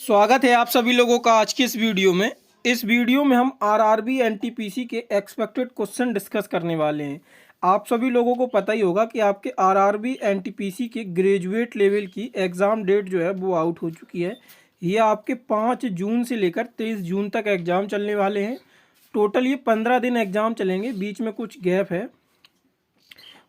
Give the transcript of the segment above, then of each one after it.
स्वागत है आप सभी लोगों का आज की इस वीडियो में। इस वीडियो में हम आरआरबी एनटीपीसी के एक्सपेक्टेड क्वेश्चन डिस्कस करने वाले हैं। आप सभी लोगों को पता ही होगा कि आपके आरआरबी एनटीपीसी के ग्रेजुएट लेवल की एग्ज़ाम डेट जो है वो आउट हो चुकी है। ये आपके 5 जून से लेकर 23 जून तक एग्ज़ाम चलने वाले हैं। टोटल ये 15 दिन एग्ज़ाम चलेंगे, बीच में कुछ गैप है।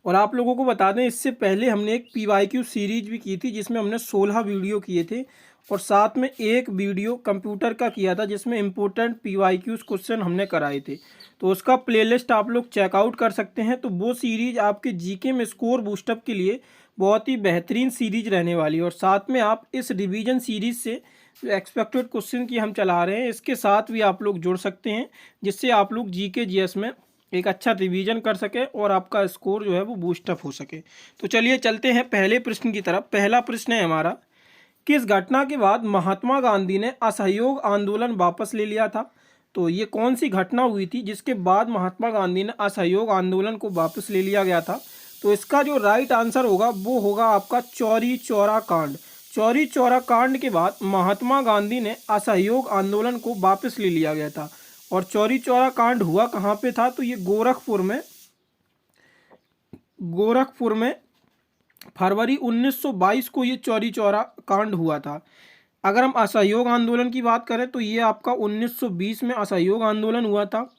और आप लोगों को बता दें, इससे पहले हमने एक पीवाईक्यू सीरीज भी की थी जिसमें हमने 16 वीडियो किए थे और साथ में एक वीडियो कंप्यूटर का किया था जिसमें इम्पोर्टेंट पीवाईक्यूज क्वेश्चन हमने कराए थे। तो उसका प्लेलिस्ट आप लोग चेकआउट कर सकते हैं। तो वो सीरीज आपके जीके में स्कोर बूस्टअप के लिए बहुत ही बेहतरीन सीरीज रहने वाली है। और साथ में आप इस रिवीजन सीरीज से जो एक्सपेक्टेड क्वेश्चन की हम चला रहे हैं इसके साथ भी आप लोग जुड़ सकते हैं, जिससे आप लोग जीके जीएस में एक अच्छा रिवीजन कर सके और आपका स्कोर जो है वो बूस्टअप हो सके। तो चलिए चलते हैं पहले प्रश्न की तरफ। पहला प्रश्न है हमारा, किस घटना के बाद महात्मा गांधी ने असहयोग आंदोलन वापस ले लिया था? तो ये कौन सी घटना हुई थी जिसके बाद महात्मा गांधी ने असहयोग आंदोलन को वापस ले लिया गया था? तो इसका जो राइट आंसर होगा वो होगा आपका चौरी चौरा कांड। चौरी चौरा कांड के बाद महात्मा गांधी ने असहयोग आंदोलन को वापस ले लिया गया था। और चौरी चौरा कांड हुआ कहाँ पे था? तो ये गोरखपुर में फरवरी 1922 को ये चौरी चौरा कांड हुआ था। अगर हम असहयोग आंदोलन की बात करें तो ये आपका 1920 में असहयोग आंदोलन हुआ था।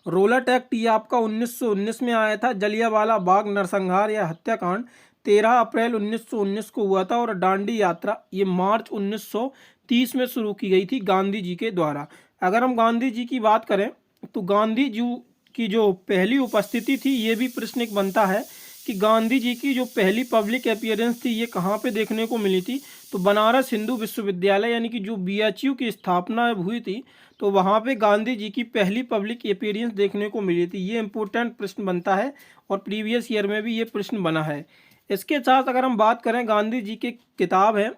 रोलट एक्ट ये आपका 1919 में आया था। जलियांवाला बाग नरसंहार या हत्याकांड 13 अप्रैल 1919 को हुआ था। और दांडी यात्रा ये मार्च 1930 में शुरू की गई थी गांधी जी के द्वारा। अगर हम गांधी जी की बात करें तो गांधी जी की जो पहली उपस्थिति थी, ये भी प्रश्न एक बनता है कि गांधी जी की जो पहली पब्लिक अपीयरेंस थी ये कहाँ पे देखने को मिली थी? तो बनारस हिंदू विश्वविद्यालय यानी कि जो बीएचयू की स्थापना हुई थी तो वहाँ पे गांधी जी की पहली पब्लिक अपीयरेंस देखने को मिली थी। ये इंपॉर्टेंट प्रश्न बनता है और प्रीवियस ईयर में भी ये प्रश्न बना है। इसके साथ अगर हम बात करें, गांधी जी की किताब है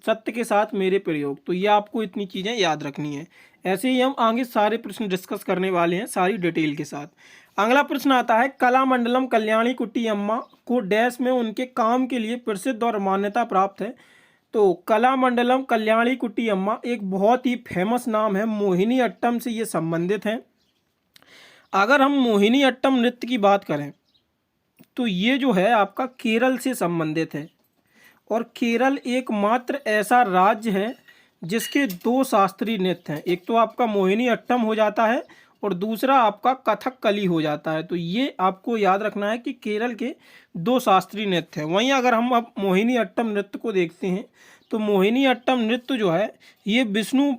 सत्य के साथ मेरे प्रयोग, तो ये आपको इतनी चीज़ें याद रखनी है। ऐसे ही हम आगे सारे प्रश्न डिस्कस करने वाले हैं सारी डिटेल के साथ। अगला प्रश्न आता है, कलामंडलम कल्याणी कुट्टी अम्मा को डैश में उनके काम के लिए प्रसिद्ध और मान्यता प्राप्त है? तो कलामंडलम कल्याणी कुट्टी अम्मा एक बहुत ही फेमस नाम है, मोहिनी अट्टम से ये संबंधित हैं। अगर हम मोहिनी अट्टम नृत्य की बात करें तो ये जो है आपका केरल से संबंधित है। और केरल एकमात्र ऐसा राज्य है जिसके 2 शास्त्रीय नृत्य हैं। एक तो आपका मोहिनी अट्टम हो जाता है और दूसरा आपका कथकली हो जाता है। तो ये आपको याद रखना है कि केरल के 2 शास्त्रीय नृत्य हैं। वहीं अगर हम अब मोहिनी अट्टम नृत्य को देखते हैं तो मोहिनी अट्टम नृत्य जो है ये विष्णु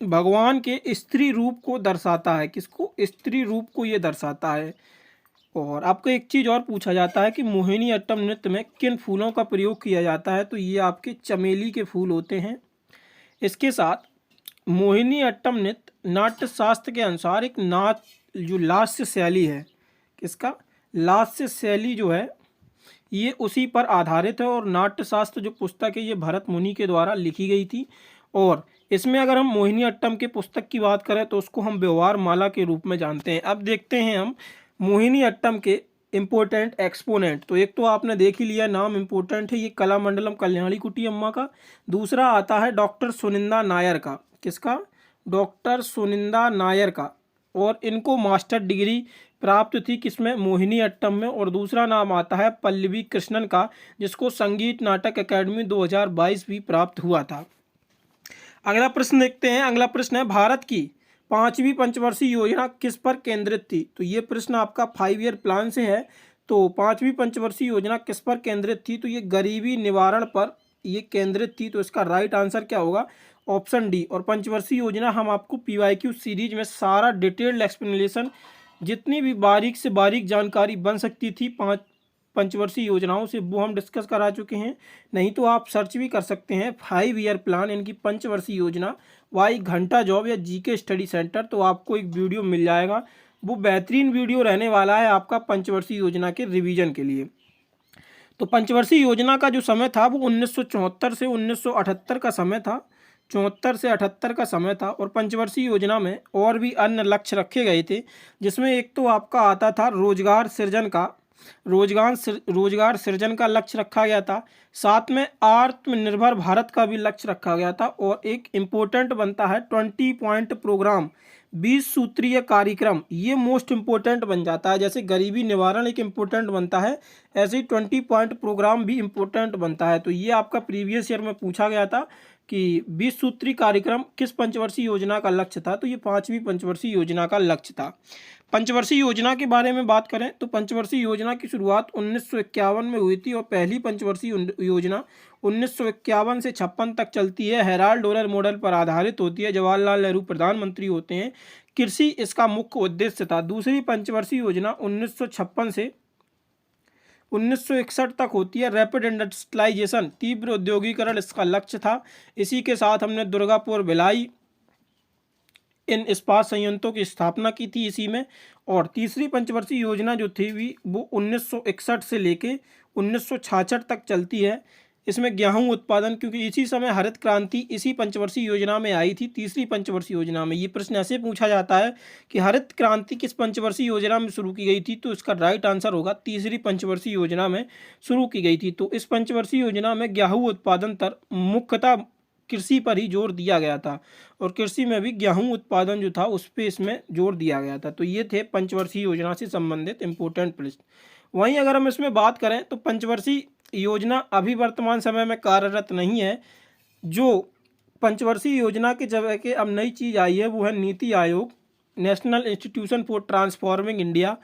भगवान के स्त्री रूप को दर्शाता है। किसको? स्त्री रूप को ये दर्शाता है। और आपको एक चीज़ और पूछा जाता है कि मोहिनी अट्टम नृत्य में किन फूलों का प्रयोग किया जाता है? तो ये आपके चमेली के फूल होते हैं। इसके साथ मोहिनी अट्टम नृत्य नाट्य शास्त्र के अनुसार एक जो लास्य शैली है, किसका? लास्य शैली जो है ये उसी पर आधारित है। और नाट्य शास्त्र जो पुस्तक है ये भरत मुनि के द्वारा लिखी गई थी। और इसमें अगर हम मोहिनी अट्टम के पुस्तक की बात करें तो उसको हम व्यवहार माला के रूप में जानते हैं। अब देखते हैं हम मोहिनी अट्टम के इम्पोर्टेंट एक्सपोनेंट। तो एक तो आपने देख ही लिया, नाम इम्पोर्टेंट है, ये कलामंडलम कल्याणी कुट्टी अम्मा का। दूसरा आता है डॉक्टर सुनिंदा नायर का। किसका? डॉक्टर सुनिंदा नायर का। और इनको मास्टर डिग्री प्राप्त थी किसमें? मोहिनी अट्टम में। और दूसरा नाम आता है पल्लवी कृष्णन का, जिसको संगीत नाटक अकादमी 2022 भी प्राप्त हुआ था। अगला प्रश्न देखते हैं। अगला प्रश्न है, भारत की 5वीं पंचवर्षीय योजना किस पर केंद्रित थी? तो ये प्रश्न आपका 5 ईयर प्लान से है। तो 5वीं पंचवर्षीय योजना किस पर केंद्रित थी? तो ये गरीबी निवारण पर ये केंद्रित थी। तो इसका राइट आंसर क्या होगा? Option D. और पंचवर्षीय योजना हम आपको पीवाईक्यू सीरीज में सारा डिटेल्ड एक्सप्लेनेशन, जितनी भी बारीक से बारीक जानकारी बन सकती थी 5 पंचवर्षीय योजनाओं से, वो हम डिस्कस करा चुके हैं। नहीं तो आप सर्च भी कर सकते हैं 5 ईयर प्लान इनकी पंचवर्षीय योजना वाई घंटा जॉब या जीके स्टडी सेंटर, तो आपको एक वीडियो मिल जाएगा। वो बेहतरीन वीडियो रहने वाला है आपका पंचवर्षीय योजना के रिवीजन के लिए। तो पंचवर्षीय योजना का जो समय था वो 1974 से 1978 का समय था। 74 से 78 का समय था। और पंचवर्षीय योजना में और भी अन्य लक्ष्य रखे गए थे, जिसमें एक तो आपका आता था रोजगार सृजन का रोजगार सृजन का लक्ष्य रखा गया था। साथ में आत्मनिर्भर भारत का भी लक्ष्य रखा गया था। और एक इम्पोर्टेंट बनता है 20 पॉइंट प्रोग्राम, 20 सूत्रीय कार्यक्रम, ये मोस्ट इम्पोर्टेंट बन जाता है। जैसे गरीबी निवारण एक इम्पोर्टेंट बनता है, ऐसे ही 20 पॉइंट प्रोग्राम भी इम्पोर्टेंट बनता है। तो ये आपका प्रीवियस ईयर में पूछा गया था कि 20 सूत्री कार्यक्रम किस पंचवर्षीय योजना का लक्ष्य था, तो ये 5वीं पंचवर्षीय योजना का लक्ष्य था। पंचवर्षीय योजना के बारे में बात करें तो पंचवर्षीय योजना की शुरुआत 1951 में हुई थी और पहली पंचवर्षीय योजना 1951 से 56 तक चलती है। हेराल्ड डॉलर मॉडल पर आधारित होती है। जवाहरलाल नेहरू प्रधानमंत्री होते हैं। कृषि इसका मुख्य उद्देश्य था। दूसरी पंचवर्षीय योजना 1956 से 1961 तक होती है। रैपिड इंडस्ट्रियलाइजेशन, तीव्र औद्योगिकरण इसका लक्ष्य था। इसी के साथ हमने दुर्गापुर, भिलाई इन इस्पात संयंत्रों की स्थापना की थी इसी में। और तीसरी पंचवर्षीय योजना जो थी वो 1961 से लेके 1966 तक चलती है। इसमें गेहूं उत्पादन, क्योंकि इसी समय हरित क्रांति इसी पंचवर्षीय योजना में आई थी, तीसरी पंचवर्षीय योजना में। ये प्रश्न ऐसे पूछा जाता है कि हरित क्रांति किस पंचवर्षीय योजना में शुरू की गई थी, तो इसका राइट आंसर होगा तीसरी पंचवर्षीय योजना में शुरू की गई थी। तो इस पंचवर्षीय योजना में गेहूं उत्पादन मुख्यतः कृषि पर ही जोर दिया गया था और कृषि में भी गेहूं उत्पादन जो था उस पर इसमें जोर दिया गया था। तो ये थे पंचवर्षीय योजना से संबंधित इंपोर्टेंट प्रश्न। वहीं अगर हम इसमें बात करें तो पंचवर्षीय योजना अभी वर्तमान समय में कार्यरत नहीं है। जो पंचवर्षीय योजना की जगह के अब नई चीज़ आई है वो है NITI Aayog, national institution for transforming India,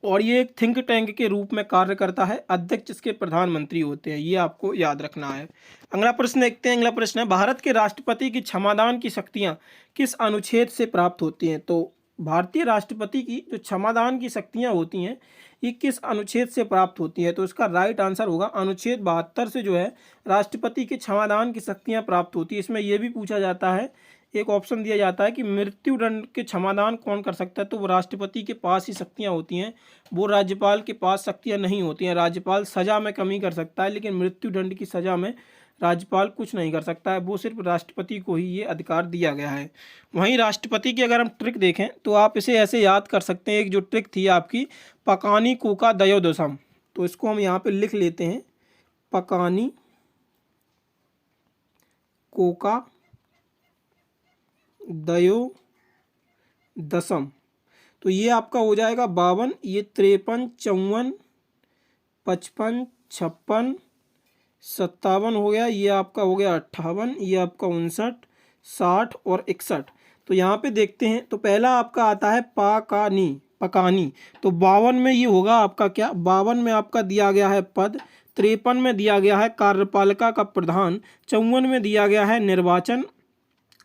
और ये एक थिंक टैंक के रूप में कार्य करता है। अध्यक्ष इसके प्रधानमंत्री होते हैं, ये आपको याद रखना है। अगला प्रश्न देखते हैं। अगला प्रश्न है, भारत के राष्ट्रपति की क्षमादान की शक्तियां किस अनुच्छेद से प्राप्त होती हैं? तो भारतीय राष्ट्रपति की जो क्षमादान की शक्तियां होती हैं ये किस अनुच्छेद से प्राप्त होती है? तो इसका राइट आंसर होगा अनुच्छेद 72 से जो है राष्ट्रपति के क्षमादान की शक्तियां प्राप्त होती है। इसमें यह भी पूछा जाता है, एक ऑप्शन दिया जाता है कि मृत्युदंड के क्षमादान कौन कर सकता है, तो वो राष्ट्रपति के पास ही शक्तियां होती हैं, वो राज्यपाल के पास शक्तियां नहीं होती हैं। राज्यपाल सजा में कमी कर सकता है लेकिन मृत्युदंड की सजा में राज्यपाल कुछ नहीं कर सकता है, वो सिर्फ राष्ट्रपति को ही ये अधिकार दिया गया है। वहीं राष्ट्रपति की अगर हम ट्रिक देखें तो आप इसे ऐसे याद कर सकते हैं। एक जो ट्रिक थी आपकी पकानी कोका दयोदशम, तो इसको हम यहाँ पे लिख लेते हैं, पकानी कोका दयो दशम। तो ये आपका हो जाएगा 52, ये 53, 54, 55, 56, 57 हो गया, ये आपका हो गया 58, ये आपका 59, 60 और 61। तो यहाँ पे देखते हैं तो पहला आपका आता है पकानी, तो 52 में ये होगा आपका क्या, 52 में आपका दिया गया है पद, 53 में दिया गया है कार्यपालिका का प्रधान, 54 में दिया गया है निर्वाचन,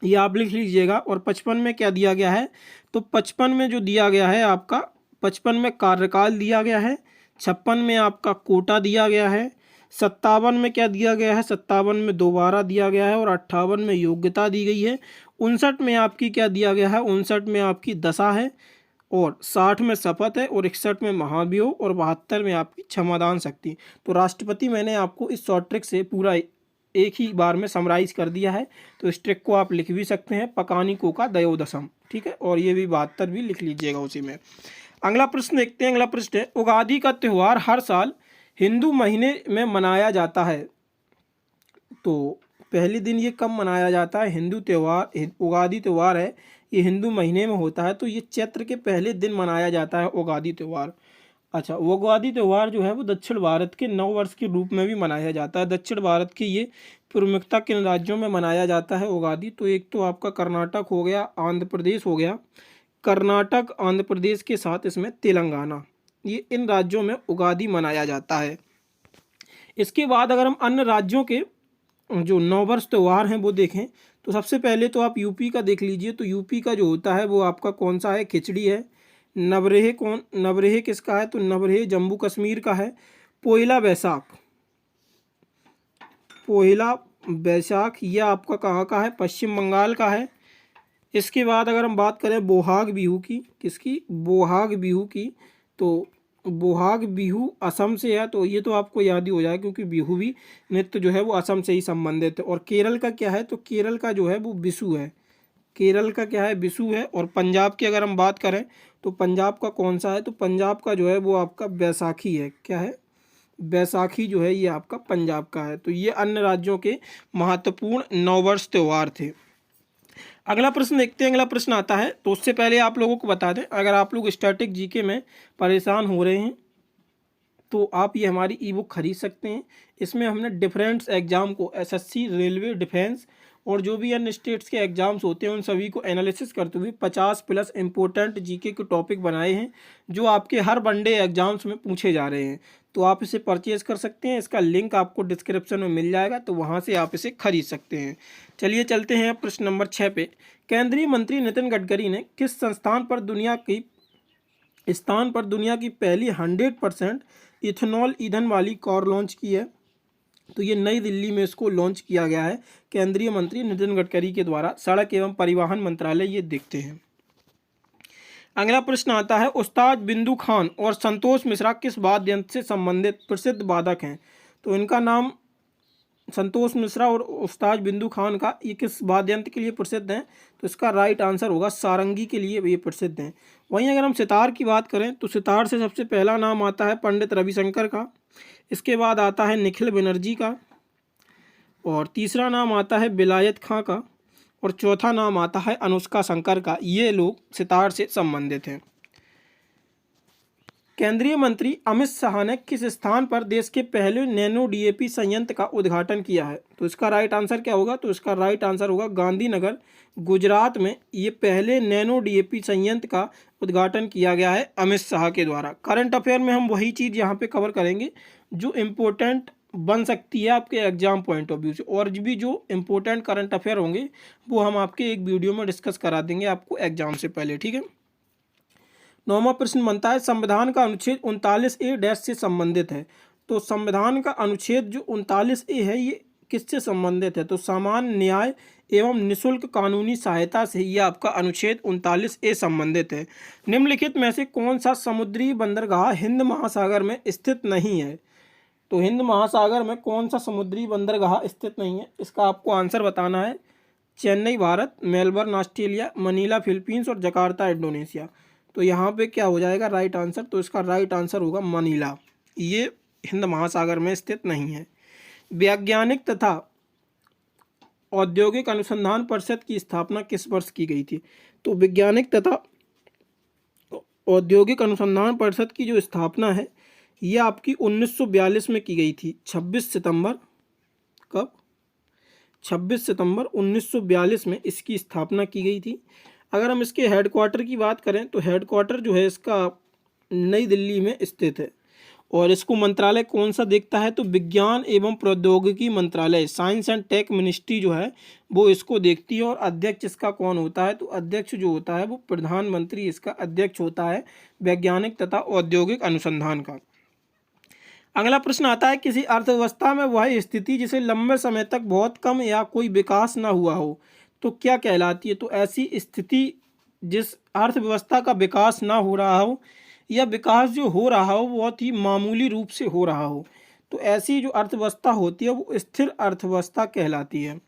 ये आप लिख लीजिएगा। और 55 में क्या दिया गया है, तो 55 में जो दिया गया है आपका 55 में कार्यकाल दिया गया है, 56 में आपका कोटा दिया गया है, 57 में क्या दिया गया है, 57 में दोबारा दिया गया है और 58 में योग्यता दी गई है, 59 में आपकी क्या दिया गया है, 59 में आपकी दशा है और 60 में शपथ है और 61 में महाभियोग और 72 में आपकी क्षमादान शक्ति। तो राष्ट्रपति मैंने आपको इस शॉर्ट ट्रिक से पूरा एक ही बार में समराइज कर दिया है। तो इस ट्रिक को आप लिख भी सकते हैं, पकानी कोका दयोदशम, ठीक है। और ये भी 72 भी लिख लीजिएगा उसी में। अगला प्रश्न देखते हैं। अगला प्रश्न है, उगादि का त्यौहार हर साल हिंदू महीने में मनाया जाता है। तो पहले दिन ये कब मनाया जाता है? हिंदू त्यौहार, उगादि त्यौहार है ये हिंदू महीने में होता है, तो ये चैत्र के पहले दिन मनाया जाता है उगादि त्यौहार। अच्छा, उगादि त्यौहार जो है वो दक्षिण भारत के नव वर्ष के रूप में भी मनाया जाता है। दक्षिण भारत के ये प्रमुखता किन राज्यों में मनाया जाता है उगादि? तो एक तो आपका कर्नाटक हो गया, आंध्र प्रदेश हो गया, कर्नाटक आंध्र प्रदेश के साथ इसमें तेलंगाना, ये इन राज्यों में उगादि मनाया जाता है। इसके बाद अगर हम अन्य राज्यों के जो नववर्ष त्यौहार हैं वो देखें तो सबसे पहले तो आप यूपी का देख लीजिए। तो यूपी का जो होता है वो आपका कौन सा है? खिचड़ी है। नवरेह किसका है? तो नवरेह जम्मू कश्मीर का है। पोइला बैसाख ये आपका कहाँ का है? पश्चिम बंगाल का है। इसके बाद अगर हम बात करें बोहाग बिहू की, किसकी? बोहाग बिहू की, तो बोहाग बिहू असम से है। तो ये तो आपको याद ही हो जाए क्योंकि बिहू भी नृत्य जो है वो असम से ही संबंधित है। और केरल का क्या है? तो केरल का जो है वो बिशु है। केरल का क्या है? बिशु है। और पंजाब की अगर हम बात करें तो पंजाब का कौन सा है? तो पंजाब का जो है वो आपका बैसाखी है। क्या है? बैसाखी जो है ये आपका पंजाब का है। तो ये अन्य राज्यों के महत्वपूर्ण नववर्ष त्यौहार थे। अगला प्रश्न देखते हैं। अगला प्रश्न आता है, तो उससे पहले आप लोगों को बता दें, अगर आप लोग स्टैटिक जीके में परेशान हो रहे हैं तो आप ये हमारी ई बुक खरीद सकते हैं। इसमें हमने डिफरेंट एग्जाम को, एसएससी, रेलवे, डिफेंस और जो भी अन्य स्टेट्स के एग्जाम्स होते हैं उन सभी को एनालिसिस करते हुए 50+ इम्पोर्टेंट जीके के टॉपिक बनाए हैं जो आपके हर वनडे एग्जाम्स में पूछे जा रहे हैं। तो आप इसे परचेज कर सकते हैं। इसका लिंक आपको डिस्क्रिप्शन में मिल जाएगा, तो वहाँ से आप इसे खरीद सकते हैं। चलिए चलते हैं प्रश्न नंबर 6 पे। केंद्रीय मंत्री नितिन गडकरी ने किस स्थान पर दुनिया की पहली 100% इथेनॉल ईंधन वाली कार लॉन्च की है? तो ये नई दिल्ली में इसको लॉन्च किया गया है केंद्रीय मंत्री नितिन गडकरी के द्वारा। सड़क एवं परिवहन मंत्रालय ये देखते हैं। अगला प्रश्न आता है, उस्ताद बिंदु खान और संतोष मिश्रा किस वाद्य यंत्र से संबंधित प्रसिद्ध वादक हैं? तो इनका नाम संतोष मिश्रा और उस्ताद बिंदु खान का, ये किस वाद्य यंत्र के लिए प्रसिद्ध हैं? तो इसका राइट आंसर होगा सारंगी के लिए ये प्रसिद्ध हैं। वहीं अगर हम सितार की बात करें तो सितार से सबसे पहला नाम आता है पंडित रविशंकर का, इसके बाद आता है निखिल बनर्जी का, और तीसरा नाम आता है विलायत खां का, और चौथा नाम आता है अनुष्का शंकर का। ये लोग सितार से संबंधित हैं। केंद्रीय मंत्री अमित शाह ने किस स्थान पर देश के पहले नैनो डीएपी संयंत्र का उद्घाटन किया है? तो इसका राइट आंसर क्या होगा? तो इसका राइट आंसर होगा गांधीनगर, गुजरात में ये पहले नैनो डीएपी संयंत्र का उद्घाटन किया गया है अमित शाह के द्वारा। करंट अफेयर में हम वही चीज़ यहाँ पे कवर करेंगे जो इम्पोर्टेंट बन सकती है आपके एग्जाम पॉइंट ऑफ व्यू से, और भी जो इम्पोर्टेंट करंट अफेयर होंगे वो हम आपके एक वीडियो में डिस्कस करा देंगे आपको एग्जाम से पहले। ठीक है। 9वां प्रश्न बनता है, संविधान का अनुच्छेद 39A- से संबंधित है। तो संविधान का अनुच्छेद जो 39A है ये किससे संबंधित है? तो सामान्य न्याय एवं निःशुल्क कानूनी सहायता से ये आपका अनुच्छेद 39A संबंधित है। निम्नलिखित में से कौन सा समुद्री बंदरगाह हिंद महासागर में स्थित नहीं है? तो हिंद महासागर में कौन सा समुद्री बंदरगाह स्थित नहीं है? इसका आपको आंसर बताना है। Chennai Bharat, Melbourne Australia, Manila Philippines और जकार्ता इंडोनेशिया। तो यहाँ पे क्या हो जाएगा राइट आंसर? तो इसका राइट आंसर होगा मनीला, ये हिंद महासागर में स्थित नहीं है। वैज्ञानिक तथा औद्योगिक अनुसंधान परिषद की स्थापना किस वर्ष की गई थी? तो वैज्ञानिक तथा औद्योगिक अनुसंधान परिषद की जो स्थापना है ये आपकी 1942 में की गई थी। 26 सितंबर, कब? 26 सितंबर 1942 में इसकी स्थापना की गई थी। अगर हम इसके हेडक्वार्टर की बात करें तो हेडक्वार्टर जो है इसका नई दिल्ली में स्थित है। और इसको मंत्रालय कौन सा देखता है? तो विज्ञान एवं प्रौद्योगिकी मंत्रालय, साइंस एंड टेक मिनिस्ट्री जो है वो इसको देखती है। और अध्यक्ष इसका कौन होता है? तो अध्यक्ष जो होता है वो प्रधानमंत्री इसका अध्यक्ष होता है वैज्ञानिक तथा औद्योगिक अनुसंधान का। अगला प्रश्न आता है, किसी अर्थव्यवस्था में वह स्थिति जिसे लंबे समय तक बहुत कम या कोई विकास ना हुआ हो तो क्या कहलाती है? तो ऐसी स्थिति जिस अर्थव्यवस्था का विकास ना हो रहा हो या विकास जो हो रहा हो बहुत ही मामूली रूप से हो रहा हो, तो ऐसी जो अर्थव्यवस्था होती है वो स्थिर अर्थव्यवस्था कहलाती है।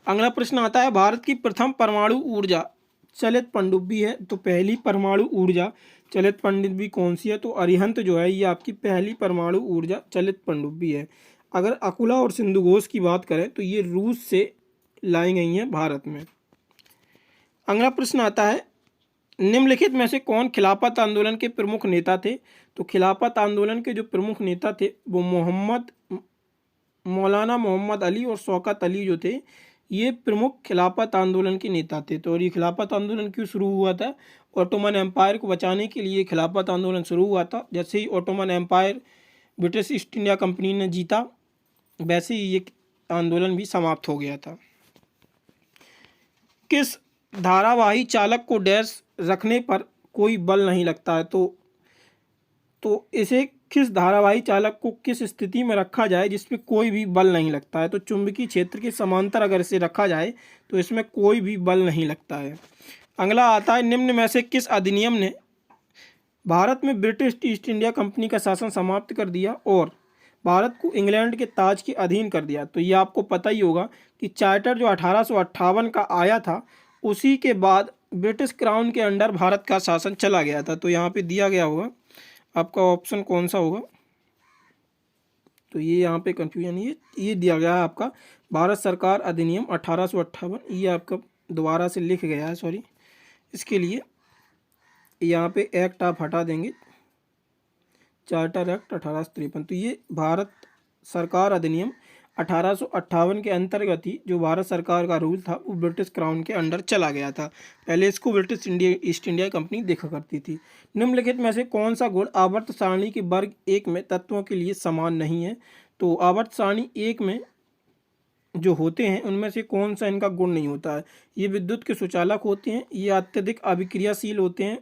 अगला प्रश्न आता है, भारत की प्रथम परमाणु ऊर्जा चलित पनडुब्बी है। तो पहली परमाणु ऊर्जा चलित पनडुब्बी कौन सी है? तो अरिहंत जो है ये आपकी पहली परमाणु ऊर्जा चलित पनडुब्बी है। अगर अकुला और सिंधु घोष की बात करें तो ये रूस से लाई गई हैं भारत में। अगला प्रश्न आता है, निम्नलिखित में से कौन खिलाफत आंदोलन के प्रमुख नेता थे? तो खिलाफत आंदोलन के जो प्रमुख नेता थे वो मौलाना मोहम्मद अली और शौकत अली जो थे ये प्रमुख खिलाफत आंदोलन के नेता थे। तो और ये खिलाफत आंदोलन क्यों शुरू हुआ था? ऑटोमन एम्पायर को बचाने के लिए खिलाफत आंदोलन शुरू हुआ था। जैसे ही Ottoman Empire British East India Company ने जीता वैसे ही ये आंदोलन भी समाप्त हो गया था। किस धारावाही चालक को डैश रखने पर कोई बल नहीं लगता है? तो इसे किस धारावाही चालक को किस स्थिति में रखा जाए जिसमें कोई भी बल नहीं लगता है? तो चुंबकीय क्षेत्र के समांतर अगर इसे रखा जाए तो इसमें कोई भी बल नहीं लगता है। अगला आता है, निम्न में से किस अधिनियम ने भारत में ब्रिटिश ईस्ट इंडिया कंपनी का शासन समाप्त कर दिया और भारत को इंग्लैंड के ताज के अधीन कर दिया? तो ये आपको पता ही होगा कि चार्टर जो 1858 का आया था उसी के बाद ब्रिटिश क्राउन के अंडर भारत का शासन चला गया था। तो यहाँ पे दिया गया होगा आपका ऑप्शन कौन सा होगा, तो ये यहाँ पे कंफ्यूजन, ये दिया गया है आपका भारत सरकार अधिनियम 1858। ये आपका दोबारा से लिख गया है, सॉरी, इसके लिए यहाँ पे एक्ट आप हटा देंगे, चार्टर एक्ट 1853। तो ये भारत सरकार अधिनियम 1858 के अंतर्गत ही जो भारत सरकार का रूल था वो ब्रिटिश क्राउन के अंडर चला गया था। पहले इसको ब्रिटिश ईस्ट इंडिया कंपनी देखा करती थी। निम्नलिखित में से कौन सा गुण आवर्त सारणी के वर्ग एक में तत्वों के लिए समान नहीं है। तो आवर्त सारणी एक में जो होते हैं उनमें से कौन सा इनका गुण नहीं होता है। ये विद्युत के सुचालक होते हैं, ये अत्यधिक अभिक्रियाशील होते हैं,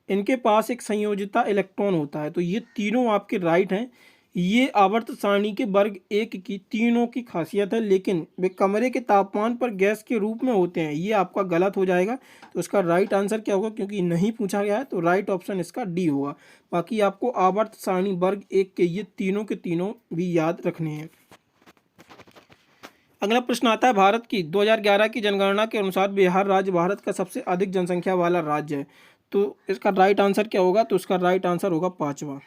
इनके पास एक संयोजिता इलेक्ट्रॉन होता है। तो ये तीनों आपके राइट हैं। ये आवर्त सारणी के वर्ग एक की तीनों की खासियत है, लेकिन वे कमरे के तापमान पर गैस के रूप में होते हैं। ये आपका गलत हो जाएगा। तो इसका राइट आंसर क्या होगा, क्योंकि नहीं पूछा गया है तो राइट ऑप्शन इसका डी होगा। बाकी आपको आवर्त सारणी वर्ग एक के ये तीनों के तीनों भी याद रखने हैं। अगला प्रश्न आता है, भारत की 2011 की जनगणना के अनुसार बिहार राज्य भारत का सबसे अधिक जनसंख्या वाला राज्य है। तो इसका राइट आंसर क्या होगा, तो इसका राइट आंसर होगा 5वां।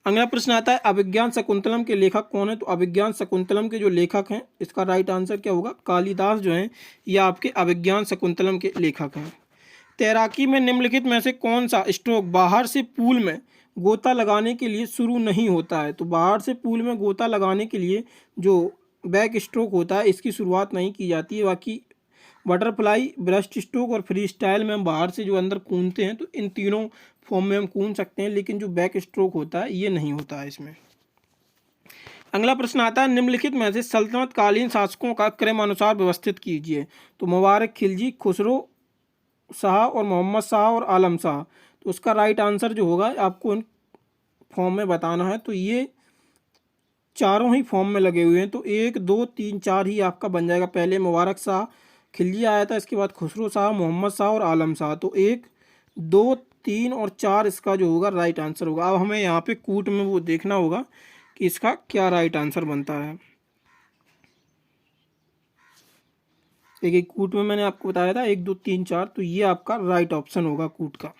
अगला प्रश्न आता है, अभिज्ञान शकुंतलम के लेखक कौन है। तो अभिज्ञान शकुंतलम के जो लेखक हैं इसका राइट आंसर क्या होगा, कालिदास जो हैं ये आपके अभिज्ञान शकुंतलम के लेखक हैं। तैराकी में निम्नलिखित में से कौन सा स्ट्रोक बाहर से पूल में गोता लगाने के लिए शुरू नहीं होता है। तो बाहर से पूल में गोता लगाने के लिए जो बैक स्ट्रोक होता है इसकी शुरुआत नहीं की जाती है। बाकी बटरफ्लाई, ब्रेस्ट स्ट्रोक और फ्री स्टाइल में हम बाहर से जो अंदर कूदते हैं तो इन तीनों फॉर्म में हम कूद सकते हैं, लेकिन जो बैक स्ट्रोक होता है ये नहीं होता है इसमें। अगला प्रश्न आता है, निम्नलिखित में से सल्तनत कालीन शासकों का क्रमानुसार व्यवस्थित कीजिए। तो मुबारक खिलजी, खुसरो शाह और मोहम्मद शाह और आलम शाह। तो उसका राइट आंसर जो होगा आपको इन फॉर्म में बताना है। तो ये चारों ही फॉर्म में लगे हुए हैं, तो 1 2 3 4 ही आपका बन जाएगा। पहले मुबारक शाह खिलजी आया था, इसके बाद खुसरो शाह, मोहम्मद शाह और आलम शाह। तो 1 2 3 और 4 इसका जो होगा राइट आंसर होगा। अब हमें यहाँ पे कूट में वो देखना होगा कि इसका क्या राइट आंसर बनता है। देखिए कूट में मैंने आपको बताया था 1 2 3 4, तो ये आपका राइट ऑप्शन होगा कूट का।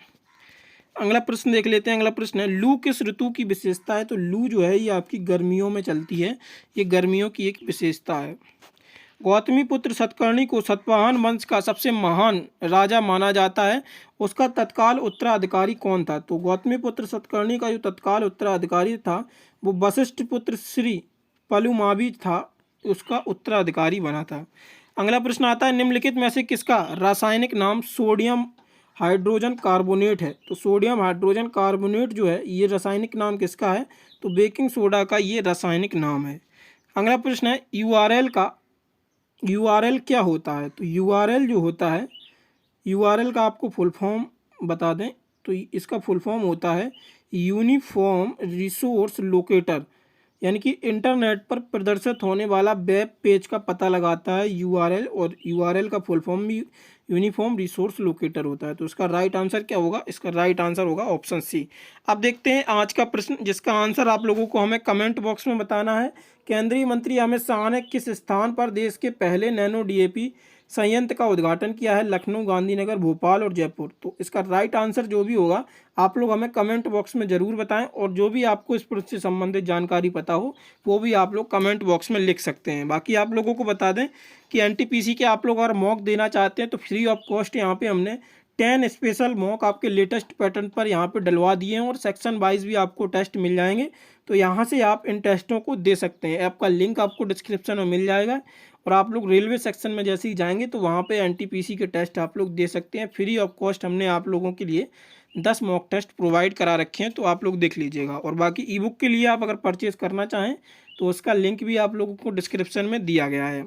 अगला प्रश्न देख लेते हैं। अगला प्रश्न है, लू किस ऋतु की विशेषता है। तो लू जो है ये आपकी गर्मियों में चलती है, ये गर्मियों की एक विशेषता है। गौतमी पुत्र सतकर्णी को सतवाहन वंश का सबसे महान राजा माना जाता है, उसका तत्काल उत्तराधिकारी कौन था। तो गौतमी पुत्र सतकर्णी का जो तत्काल उत्तराधिकारी था वो वशिष्ठ पुत्र श्री पलुमावी था, उसका उत्तराधिकारी बना था। अगला प्रश्न आता है, निम्नलिखित में से किसका रासायनिक नाम सोडियम हाइड्रोजन कार्बोनेट है। तो सोडियम हाइड्रोजन कार्बोनेट जो है ये रासायनिक नाम किसका है। तो बेकिंग सोडा का ये रासायनिक नाम है। अगला प्रश्न है, यूआरएल क्या होता है। तो यूआरएल जो होता है, यूआरएल का आपको फुल फॉर्म बता दें तो इसका फुल फॉर्म होता है यूनिफॉर्म रिसोर्स लोकेटर, यानी कि इंटरनेट पर प्रदर्शित होने वाला वेब पेज का पता लगाता है यूआरएल, और यूआरएल का फुल फॉर्म भी यूनिफॉर्म रिसोर्स लोकेटर होता है। तो इसका राइट आंसर क्या होगा, इसका राइट आंसर होगा ऑप्शन सी। अब देखते हैं आज का प्रश्न, जिसका आंसर आप लोगों को हमें कमेंट बॉक्स में बताना है। केंद्रीय मंत्री अमित शाह ने किस स्थान पर देश के पहले नैनो डीएपी संयंत्र का उद्घाटन किया है। लखनऊ, गांधीनगर, भोपाल और जयपुर। तो इसका राइट आंसर जो भी होगा आप लोग हमें कमेंट बॉक्स में ज़रूर बताएं, और जो भी आपको इस प्रश्न से संबंधित जानकारी पता हो वो भी आप लोग कमेंट बॉक्स में लिख सकते हैं। बाकी आप लोगों को बता दें कि एनटीपीसी के आप लोग अगर मॉक देना चाहते हैं तो फ्री ऑफ कॉस्ट यहाँ पे हमने 10 स्पेशल मॉक आपके लेटेस्ट पैटर्न पर यहाँ पे डलवा दिए हैं, और सेक्शन वाइज भी आपको टेस्ट मिल जाएंगे। तो यहाँ से आप इन टेस्टों को दे सकते हैं। ऐप का लिंक आपको डिस्क्रिप्शन में मिल जाएगा, और आप लोग रेलवे सेक्शन में जैसे ही जाएंगे तो वहाँ पे एनटीपीसी के टेस्ट आप लोग दे सकते हैं। फ्री ऑफ कॉस्ट हमने आप लोगों के लिए 10 मॉक टेस्ट प्रोवाइड करा रखे हैं, तो आप लोग देख लीजिएगा। और बाकी ई बुक के लिए आप अगर परचेज़ करना चाहें तो उसका लिंक भी आप लोगों को डिस्क्रिप्शन में दिया गया है।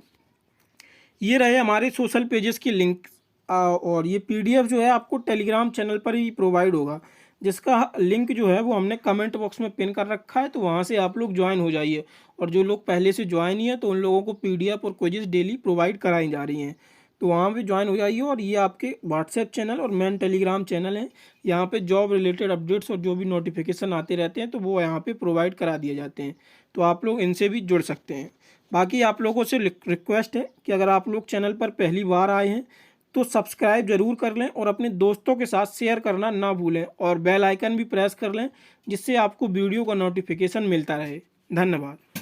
ये रहे हमारे सोशल पेजेस की लिंक, और ये पीडीएफ जो है आपको टेलीग्राम चैनल पर ही प्रोवाइड होगा, जिसका लिंक जो है वो हमने कमेंट बॉक्स में पिन कर रखा है। तो वहाँ से आप लोग ज्वाइन हो जाइए, और जो लोग पहले से ज्वाइन ही है तो उन लोगों को पीडीएफ और क्विज़ डेली प्रोवाइड कराई जा रही हैं, तो वहाँ भी ज्वाइन हो जाइए। और ये आपके व्हाट्सएप चैनल और मेन टेलीग्राम चैनल है, यहाँ पे जॉब रिलेटेड अपडेट्स और जो भी नोटिफिकेशन आते रहते हैं तो वो यहाँ पे प्रोवाइड करा दिए जाते हैं, तो आप लोग इनसे भी जुड़ सकते हैं। बाकी आप लोगों से रिक्वेस्ट है कि अगर आप लोग चैनल पर पहली बार आए हैं तो सब्सक्राइब जरूर कर लें और अपने दोस्तों के साथ शेयर करना ना भूलें और बेल आइकन भी प्रेस कर लें, जिससे आपको वीडियो का नोटिफिकेशन मिलता रहे। धन्यवाद।